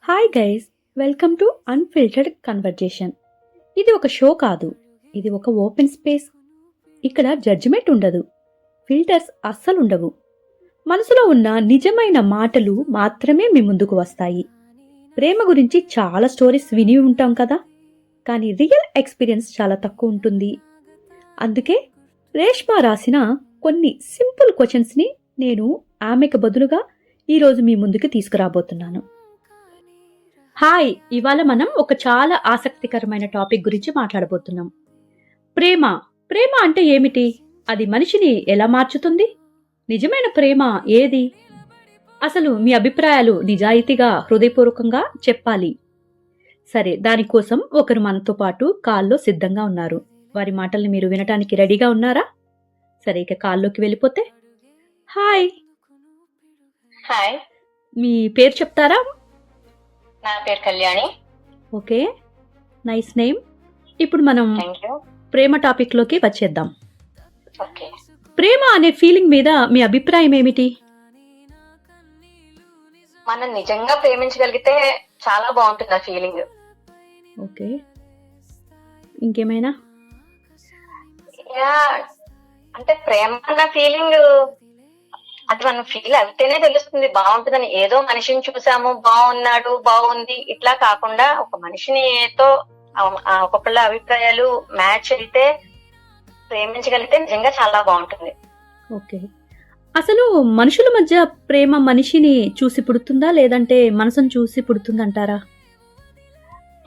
Hi guys, welcome to unfiltered conversation. ఇది ఒక show కాదు, ఇది ఒక ఓపెన్ స్పేస్. ఇక్కడ జడ్జిమెంట్ ఉండదు, ఫిల్టర్స్ అస్సలు ఉండవు. మనసులో ఉన్న నిజమైన మాటలు మాత్రమే మీ ముందుకు వస్తాయి. ప్రేమ గురించి చాలా స్టోరీస్ విని ఉంటాం కదా, కానీ రియల్ ఎక్స్పీరియన్స్ చాలా తక్కువ ఉంటుంది. అందుకే రేష్మా రాసిన కొన్ని సింపుల్ క్వశ్చన్స్ని నేను ఆమెకు బదులుగా ఈరోజు మీ ముందుకు తీసుకురాబోతున్నాను. హాయ్, ఇవాళ మనం ఒక చాలా ఆసక్తికరమైన టాపిక్ గురించి మాట్లాడబోతున్నాం. ప్రేమ. ప్రేమ అంటే ఏమిటి? అది మనిషిని ఎలా మార్చుతుంది? నిజమైన ప్రేమ ఏది? అసలు మీ అభిప్రాయాలు నిజాయితీగా, హృదయపూర్వకంగా చెప్పాలి. సరే, దానికోసం ఒకరు మనతో పాటు కాల్లో సిద్ధంగా ఉన్నారు. వారి మాటల్ని మీరు వినటానికి రెడీగా ఉన్నారా? సరే, ఇక కాల్లోకి వెళ్ళిపోతే. హాయ్. హాయ్, మీ పేరు చెప్తారా? నా పేరు కళ్యాణి. Okay, nice name. ఇప్పుడు మనం థ్యాంక్ యూ. ప్రేమ టాపిక్ లోకి వచ్చేద్దాం. ఓకే, ప్రేమ అనే ఫీలింగ్ మీద మీ అభిప్రాయం ఏమిటి? మనం నిజంగా ప్రేమించగలిగితే చాలా బాగుంటుంది ఆ ఫీలింగ్. ఓకే, ఇంకేమైనా? యా, అంటే ప్రేమ అన్న ఫీలింగ్ అది మనం ఫీల్ అయితేనే తెలుస్తుంది బాగుంటుందని. ఏదో మనిషిని చూసాము, బాగున్నాడు, బాగుంది ఇట్లా కాకుండా ఒక మనిషినితో ఒక్కొక్కళ్ళ అభిప్రాయాలు మ్యాచ్ అయితే ప్రేమించగలిగితే నిజంగా చాలా బాగుంటుంది. ఓకే, అసలు మనుషుల మధ్య ప్రేమ మనిషిని చూసి పుడుతుందా, లేదంటే మనసును చూసి పుడుతుందంటారా?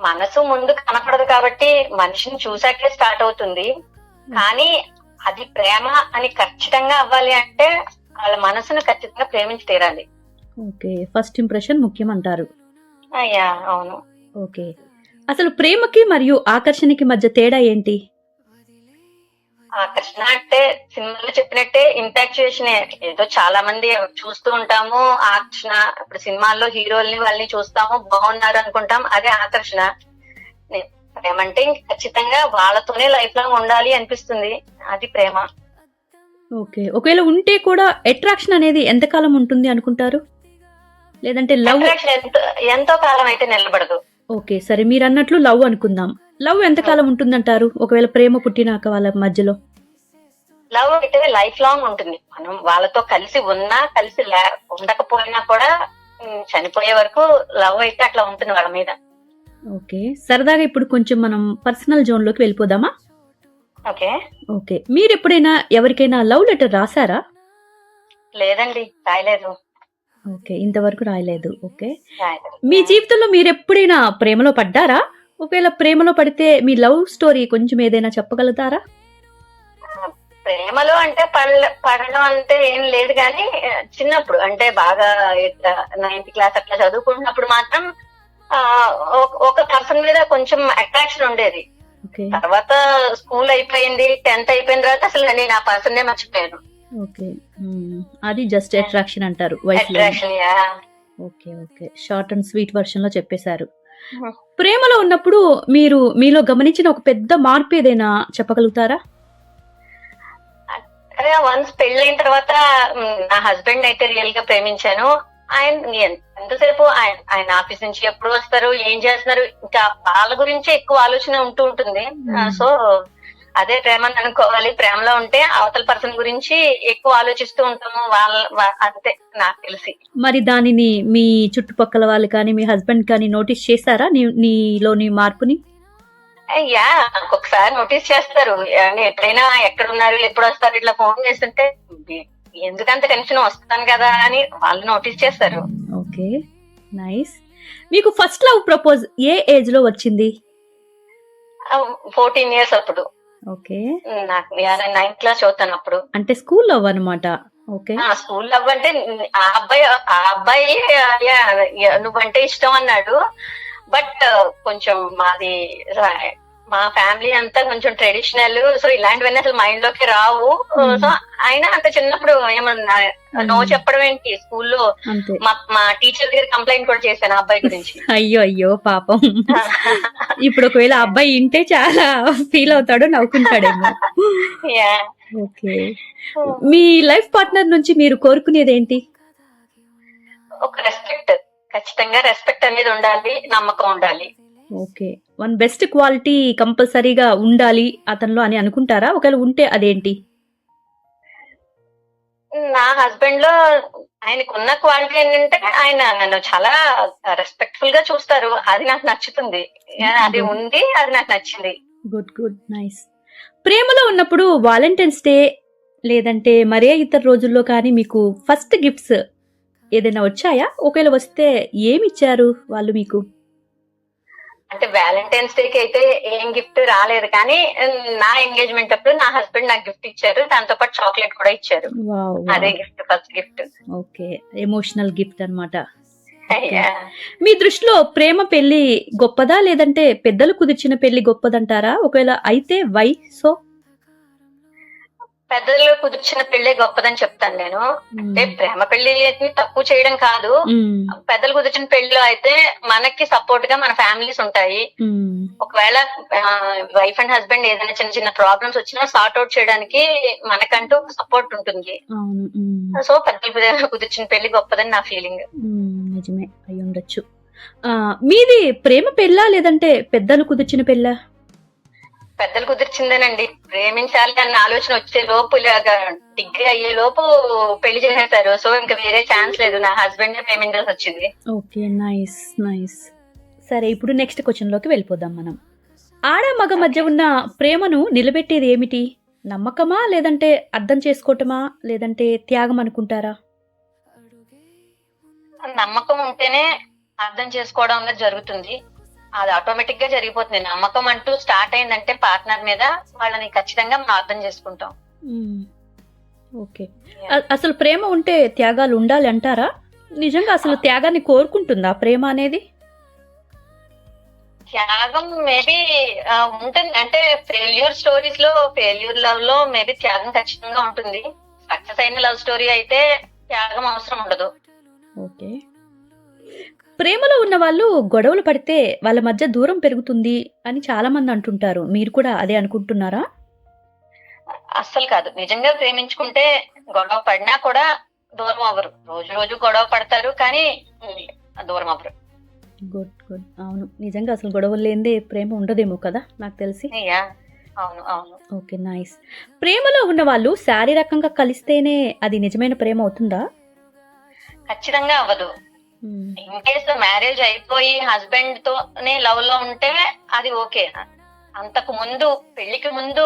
మనసు ముందు కనపడదు కాబట్టి మనిషిని చూసాకే స్టార్ట్ అవుతుంది. కానీ అది ప్రేమ అని ఖచ్చితంగా అవ్వాలి అంటే వాళ్ళ మనసును ఖచ్చితంగా ప్రేమించి తీరాలి. ఓకే, ఫస్ట్ ఇంప్రెషన్ ముఖ్యం అంటారు. అయ్యా, అవును. ఓకే, అసలు ప్రేమకి మరియు ఆకర్షణకి మధ్య తేడా ఏంటి? ఆకర్షణ అంటే సినిమాలో చెప్పినట్టే ఇన్ఫాక్చుయేషన్. ఏదో చాలా మంది చూస్తూ ఉంటాము ఆకర్షణ. ఇప్పుడు సినిమాల్లో హీరోల్ని వాళ్ళని చూస్తాము, బాగున్నారు అనుకుంటాం, అదే ఆకర్షణ. ప్రేమ అంటే ఖచ్చితంగా వాళ్ళతోనే లైఫ్ లాంగ్ ఉండాలి అనిపిస్తుంది, అది ప్రేమ. ఓకే, ఒకవేళ ఉంటే కూడా అట్రాక్షన్ అనేది ఎంతకాలం ఉంటుంది అనుకుంటారు? లేదంటే లవ్? ఎంతో కాలం అయితే నిలబడదు. ఓకే, సరే, మీరు అన్నట్లు లవ్ అనుకుందాం. లవ్ ఎంతకాలం ఉంటుందంటారు ఒకవేళ ప్రేమ పుట్టినాక వాళ్ళ మధ్యలో? లవ్ అయితే లైఫ్ లాంగ్ ఉంటుంది. మనం వాళ్ళతో కలిసి ఉన్నా కలిసి ఉండకపోయినా కూడా చనిపోయే వరకు లవ్ అయితే అట్లా ఉంటుంది వాళ్ళ మీద. ఓకే, సరదాగా ఇప్పుడు కొంచెం మనం పర్సనల్ జోన్ లోకి వెళ్ళిపోదామా? ఓకే. ఓకే, మీరు ఎప్పుడైనా ఎవరికైనా లవ్ లెటర్ రాసారా? లేదండి, రాయలేదు. ఓకే, ఇంతవరకు రాయలేదు. ఓకే, రాయలేదు. మీ జీవితంలో మీరు ఎప్పుడైనా ప్రేమలో పడ్డారా? ఒకవేళ ప్రేమలో పడితే మీ లవ్ స్టోరీ కొంచెం ఏదైనా చెప్పగలుగుతారా? ప్రేమలో అంటే పడడం అంటే ఏం లేదు, కానీ చిన్నప్పుడు అంటే బాగా 9th క్లాస్ అట్లా చదువుకుంటున్నప్పుడు మాత్రం ఒక పర్సన్ మీద కొంచెం అట్రాక్షన్ ఉండేది. తర్వాత స్కూల్ అయిపోయింది, 10th అయిపోయిన తర్వాత అసలు నేను ఆ పర్సన్ మర్చిపోయాను. ఓకే, అది జస్ట్ అట్రాక్షన్ అంటారు. Okay okay, short and sweet version లో చెప్పేశారు. ప్రేమలో ఉన్నప్పుడు మీరు మీలో గమనించిన ఒక పెద్ద మార్పు ఏదైనా చెప్పగలుగుతారా? అదే, వన్స్ పెళ్ళైన తర్వాత నా హస్బెండ్ అయితే రియల్ గా ప్రేమించాను. ఆయన ఎంతసేపు ఆయన ఆఫీస్ నుంచి ఎప్పుడు వస్తారు, ఏం చేస్తున్నారు, ఇంకా వాళ్ళ గురించే ఎక్కువ ఆలోచన ఉంటూ ఉంటుంది. సో అదే ప్రేమ అనుకోవాలి. ప్రేమలో ఉంటే అవతల పర్సన్ గురించి ఎక్కువ ఆలోచిస్తూ ఉంటాము, అంతే నాకు తెలిసి. మరి దానిని మీ చుట్టుపక్కల వాళ్ళు కానీ మీ హస్బెండ్ కానీ నోటీస్ చేశారా నీలోని మార్పుని? అయ్యా, ఒక్కొక్కసారి నోటీస్ చేస్తారు. ఎప్పుడైనా ఎక్కడున్నారు, ఎప్పుడు వస్తారు, ఇట్లా ఫోన్ చేస్తుంటే ఎందుకంత టెన్షన్ వస్తాను కదా అని వాళ్ళు నోటీస్ చేస్తారు. Okay, nice. మీకు ఫస్ట్ లవ్ ప్రపోజ్ ఏ ఏజ్ లో వచ్చింది? 14 years అప్పుడు. ఓకే, నాకు 9th క్లాస్ చదువుతాను అప్పుడు. అంటే స్కూల్ లవ్ అనమాట. ఓకే, స్కూల్ లవ్ అంటే ఆ అబ్బాయి నువ్వంటే ఇష్టం అన్నాడు. బట్ కొంచెం మా ఫ్యామిలీ అంతా కొంచెం ట్రెడిషనల్, సో ఇలాంటివన్నీ అసలు మైండ్ లోకి రావు. సో ఆయన అంత చిన్నప్పుడు ఏమన్నా నో చెప్పడం ఏంటి, స్కూల్లో మా టీచర్ దగ్గర కంప్లైంట్ కూడా చేశాను ఆ అబ్బాయి గురించి. అయ్యో అయ్యో పాపం. ఇప్పుడు ఒకవేళ అబ్బాయి ఇంటే చాలా ఫీల్ అవుతాడు, నవ్వుకుంటాడేమో. ఓకే, మీ లైఫ్ పార్ట్నర్ నుంచి మీరు కోరుకునేది ఏంటి? ఒక రెస్పెక్ట్. ఖచ్చితంగా రెస్పెక్ట్ అనేది ఉండాలి, నమ్మకం ఉండాలి. ఓకే. వన్ బెస్ట్ క్వాలిటీ కంపల్సరీగా ఉండాలి అతనిలో అని అనుకుంటారా? ఒకవేళ ఉంటే అదేంటి? నా హస్బెండ్ లో ఆయనకున్న క్వాలిటీ ఏంటంటే ఆయన నన్ను చాలా రెస్పెక్ట్ఫుల్ గా చూస్తారు. అది నాకు నచ్చుతుంది. అది ఉంది, అది నాకు నచ్చింది. Good good nice. ప్రేమలో ఉన్నప్పుడు వాలంటైన్స్ డే లేదంటే మరే ఇతర రోజుల్లో కానీ మీకు ఫస్ట్ గిఫ్ట్స్ ఏదైనా వచ్చాయా? ఒకవేళ వస్తే ఏమి ఇచ్చారు వాళ్ళు మీకు? అంటే వ్యాలంటైన్స్ డే కి అయితే ఏం గిఫ్ట్ రాలేదు, కానీ నా ఎంగేజ్మెంట్ అప్పుడు నా హస్బెండ్ నాకు గిఫ్ట్ ఇచ్చారు. దాంతో పాటు చాక్లెట్ కూడా ఇచ్చారు. వావ్ అదే wow. Gift, first gift. Okay. Emotional gift అన్నమాట. ఓకే. మీ దృష్టిలో ప్రేమ పెళ్లి గొప్పదా లేదంటే పెద్దలు కుదిర్చిన పెళ్లి గొప్పదంటారా? ఒకవేళ అయితే వై సో? పెద్దలు కుదిర్చిన పెళ్లి గొప్పదని చెప్తాను నేను. అంటే ప్రేమ పెళ్లి తక్కువ చేయడం కాదు, పెద్దలు కుదిర్చిన పెళ్లిలో అయితే మనకి సపోర్ట్ గా మన ఫ్యామిలీస్ ఉంటాయి. ఒకవేళ వైఫ్ అండ్ హస్బెండ్ ఏదైనా చిన్న చిన్న ప్రాబ్లమ్స్ వచ్చినా సార్ట్ అవుట్ చేయడానికి మనకంటూ సపోర్ట్ ఉంటుంది. సో పెద్దలు కుదిర్చిన పెళ్లి గొప్పదని నా ఫీలింగ్. నిజమే అయి ఉండొచ్చు. మీది ప్రేమ పెళ్ళా లేదంటే పెద్దలు కుదిర్చిన పెళ్ళా? పెద్దలు కుదిర్చిందేనండి. ప్రేమించాలి అన్న ఆలోచన వచ్చే లోపు, ఇలాగా డిగ్రీ అయ్యే లోపు పెళ్లి చేసేసారు. సో ఇంకా వేరే ఛాన్స్ లేదు, నా హస్బెండ్ ప్రేమించాల్సి వచ్చింది. Okay nice nice. సరే ఇప్పుడు నెక్స్ట్ క్వశ్చన్ లోకి వెళ్ళిపోదాం మనం. ఆడ మగ మధ్య ఉన్న ప్రేమను నిలబెట్టేది ఏమిటి? నమ్మకమా లేదంటే అర్థం చేసుకోవటమా లేదంటే త్యాగం అనుకుంటారా? నమ్మకం ఉంటేనే అర్థం చేసుకోవడం అనేది జరుగుతుంది. అది ఆటోమేటిక్ గా జరిగిపోతుంది. నమ్మకం అంటూ స్టార్ట్ అయిందంటే పార్ట్నర్ మీద, వాళ్ళని ఖచ్చితంగా మనం అర్థం చేసుకుంటాం. ఓకే. అసలు ప్రేమ ఉంటే త్యాగాలు ఉండాలి అంటారా? నిజంగా అసలు త్యాగాన్ని కోరుకుంటుందా ప్రేమ అనేది? త్యాగం మేబీ ఉంటుంది. అంటే ఫెయిల్యూర్ స్టోరీస్ లో, ఫెయిల్యూర్ లవ్ లో మేబీ త్యాగం ఖచ్చితంగా ఉంటుంది. సక్సెస్ అయిన లవ్ స్టోరీ అయితే త్యాగం అవసరం ఉండదు. ఓకే. ప్రేమలో ఉన్న వాళ్ళు గొడవలు పడితే వాళ్ళ మధ్య దూరం పెరుగుతుంది అని చాలా మంది అంటుంటారు. మీరు కూడా అదే అనుకుంటున్నారా? అస్సలు కాదు. నిజంగా ప్రేమించుకుంటే గొడవ పడినా కూడా దూరం అవ్వరు. రోజు రోజు గొడవ పడతారు, కానీ దూరం అవ్వరు. Good good. అవును, నిజంగా అసలు గొడవలు లేనిదే ప్రేమ ఉండదేమో కదా నాకు తెలిసి. అవును అవును. Okay nice. ప్రేమలో ఉన్న వాళ్ళు శారీరకంగా కలిస్తేనే అది నిజమైన ప్రేమ అవుతుందా? ఖచ్చితంగా అవ్వదు. ఇన్ కేసు మ్యారేజ్ అయిపోయి హస్బెండ్ తోనే లవ్ లో ఉంటే అది ఓకే. అంతకు ముందు, పెళ్లికి ముందు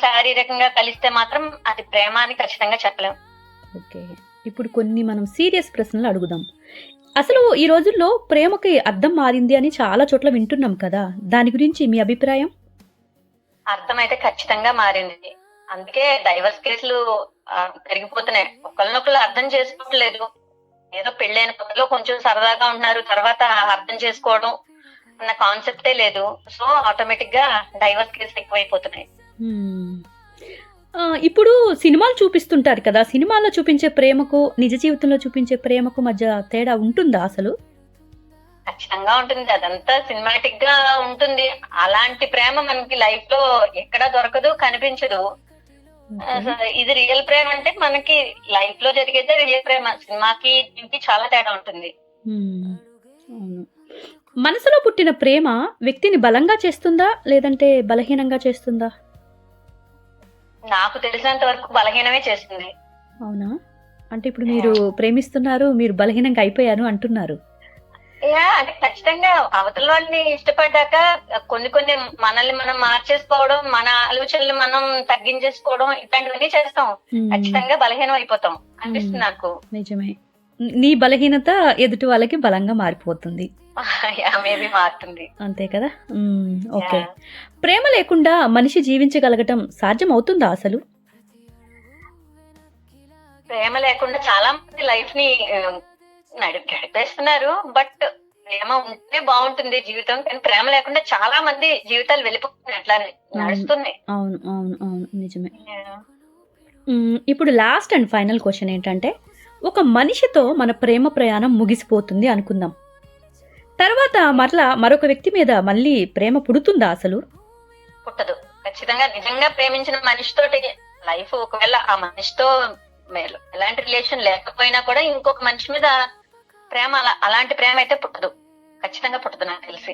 శారీరకంగా కలిస్తే మాత్రం అది ప్రేమ అని ఖచ్చితంగా చెప్పలేం. ఓకే. ఇప్పుడు కొన్ని మనం సీరియస్ ప్రశ్నలు అడుగుదాం. అసలు ఈ రోజుల్లో ప్రేమకి అర్థం మారింది అని చాలా చోట్ల వింటున్నాం కదా, దాని గురించి మీ అభిప్రాయం? అర్థం అయితే ఖచ్చితంగా మారింది. అందుకే డైవర్స్ కేసులు పెరిగిపోతున్నాయి. ఒకరినొకరు అర్థం చేసుకోవట్లేదు. ఏదో పెళ్ళైన కొత్తలో కొంచెం సరదాగా ఉన్నారు, తర్వాత అర్థం చేసుకోవడం అన్న కాన్సెప్టే లేదు. సో ఆటోమేటిక్ గా డైవర్స్ కేసులు ఎక్కువైపోతున్నాయి. ఇప్పుడు సినిమాలు చూపిస్తుంటారు కదా, సినిమాల్లో చూపించే ప్రేమకు నిజ జీవితంలో చూపించే ప్రేమకు మధ్య తేడా ఉంటుందా అసలు? ఖచ్చితంగా ఉంటుంది. అదంతా సినిమాటిక్ గా ఉంటుంది. అలాంటి ప్రేమ మనకి లైఫ్ లో ఎక్కడా దొరకదు, కనిపించదు. ఇది రియల్ ప్రేమ అంటే మనకి లైఫ్ లో జరిగేదే రియల్ ప్రేమ. సినిమాకి దీనికి చాలా తేడా ఉంటుంది. మనసులో పుట్టిన ప్రేమ వ్యక్తిని బలంగా చేస్తుందా లేదంటే బలహీనంగా చేస్తుందా? నాకు తెలిసినంత వరకు బలహీనమే చేస్తుంది. అవునా? అంటే ఇప్పుడు మీరు ప్రేమిస్తున్నారు, మీరు బలహీనంగా అయిపోయారు అంటున్నారు. అంటే ఖచ్చితంగా అవతల వాళ్ళని ఇష్టపడ్డాక కొన్ని కొన్ని మనల్ని మనం మార్చేసుకోవడం, మన ఆలోచనలు మనం తగ్గించేసుకోవడం, ఇట్లాంటివన్నీ చేస్తాం. ఖచ్చితంగా బలహీనం అయిపోతాం అనిపిస్తుంది నాకు. నిజమే. నీ బలహీనత ఎదుటి వాళ్ళకి బలంగా మారిపోతుంది. మేబీ మారుతుంది. అంతే కదా. ఓకే. ప్రేమ లేకుండా మనిషి జీవించగలగటం సాధ్యం అవుతుందా అసలు? ప్రేమ లేకుండా చాలా మంది లైఫ్ ని గడిపేస్తున్నారు. బట్ ప్రేమ ఉంటే బాగుంటుంది జీవితం, కానీ ప్రేమ లేకుండా చాలా మంది జీవితాలు వెళ్ళిపోతున్నాయి, అట్లానే నడుస్తున్నాయి. అవును అవును అవును నిజమే. ఇప్పుడు లాస్ట్ అండ్ ఫైనల్ క్వశ్చన్ ఏంటంటే, ఒక మనిషితో మన ప్రేమ ప్రయాణం ముగిసిపోతుంది అనుకుందాం, తర్వాత మరలా మరొక వ్యక్తి మీద మళ్ళీ ప్రేమ పుడుతుందా అసలు? పుట్టదు. ఖచ్చితంగా నిజంగా ప్రేమించిన మనిషితోటి లైఫ్, ఒకవేళ ఆ మనిషితో ఎలాంటి రిలేషన్ లేకపోయినా కూడా ఇంకొక మనిషి మీద ప్రేమ అలాంటి ప్రేమ అయితే పుట్టదు, ఖచ్చితంగా పుట్టదు నాకు తెలిసి.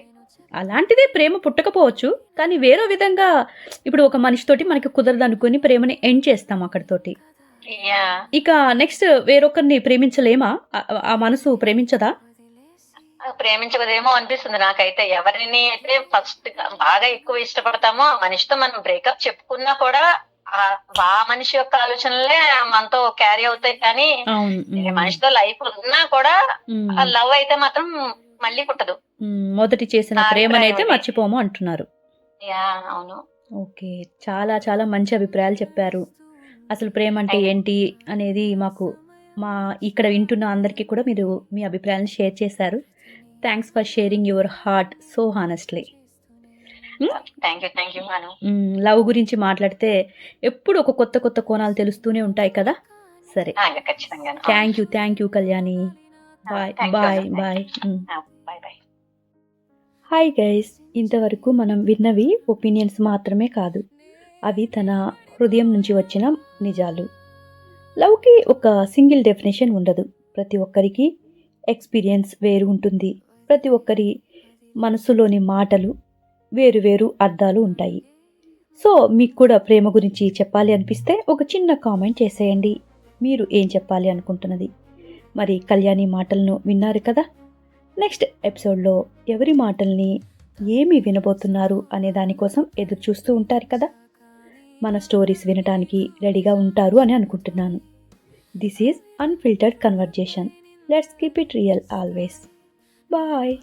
అలాంటిదే ప్రేమ పుట్టకపోవచ్చు, కానీ వేరే విధంగా ఇప్పుడు ఒక మనిషితోటి మనకి కుదరదు అనుకుని ప్రేమని ఎండ్ చేస్తాం అక్కడితోటి. యా ఇక నెక్స్ట్ వేరొకరిని ప్రేమించలేమా? ఆ మనసు ప్రేమించదా? ప్రేమించదేమో అనిపిస్తుంది నాకైతే. ఎవరిని అయితే ఫస్ట్ బాగా ఎక్కువ ఇష్టపడతామో ఆ మనిషితో మనం బ్రేకప్ చెప్పుకున్నా కూడా ఆ మనిషి యొక్క ఆలోచనలే మనతో క్యారీ అవుతాయి. కానీ అవును. వేరే మనిషితో లైఫ్ ఉన్నా కూడా ఆ లవ్ అయితే మాత్రం మళ్ళీ పుట్టదు. మొదటి చేసిన నా ప్రేమనైతే అభిప్రాయం అది. మర్చిపోము అంటున్నారు. యా అవును. ఓకే. చాలా చాలా మంచి అభిప్రాయాలు చెప్పారు. అసలు ప్రేమ అంటే Thank you. ఏంటి అనేది మాకు మా ఇక్కడ వింటున్న అందరికీ కూడా మీరు మీ అభిప్రాయాలను షేర్ చేశారు. Thanks for sharing your heart so honestly. Thank you Anu. Love గురించి మాట్లాడితే ఎప్పుడు ఒక కొత్త కొత్త కోణాలు తెలుస్తూనే ఉంటాయి కదా! సరే. ఖచ్చితంగా. Thank you Kalyani. Bye. Thank you, bye. Anu. Bye. Bye bye. Hi guys, ఇంతవరకు మనం విన్నవి ఒపీనియన్స్ మాత్రమే కాదు, అవి తన హృదయం నుంచి వచ్చిన నిజాలు. లవ్కి ఒక సింగిల్ డెఫినేషన్ ఉండదు. ప్రతి ఒక్కరికి ఎక్స్పీరియన్స్ వేరు ఉంటుంది. ప్రతి ఒక్కరి మనసులోని మాటలు వేరు వేరు అర్థాలు ఉంటాయి. సో మీకు కూడా ప్రేమ గురించి చెప్పాలి అనిపిస్తే ఒక చిన్న కామెంట్ చేసేయండి, మీరు ఏం చెప్పాలి అనుకుంటున్నది. మరి కళ్యాణి మాటలను విన్నారు కదా. నెక్స్ట్ ఎపిసోడ్లో ఎవరి మాటల్ని ఏమి వినబోతున్నారు అనే దానికోసం ఎదురు చూస్తూ ఉంటారు కదా. మన స్టోరీస్ వినడానికి రెడీగా ఉంటారు అని అనుకుంటున్నాను. This is unfiltered conversation. Let's keep it real always. Bye.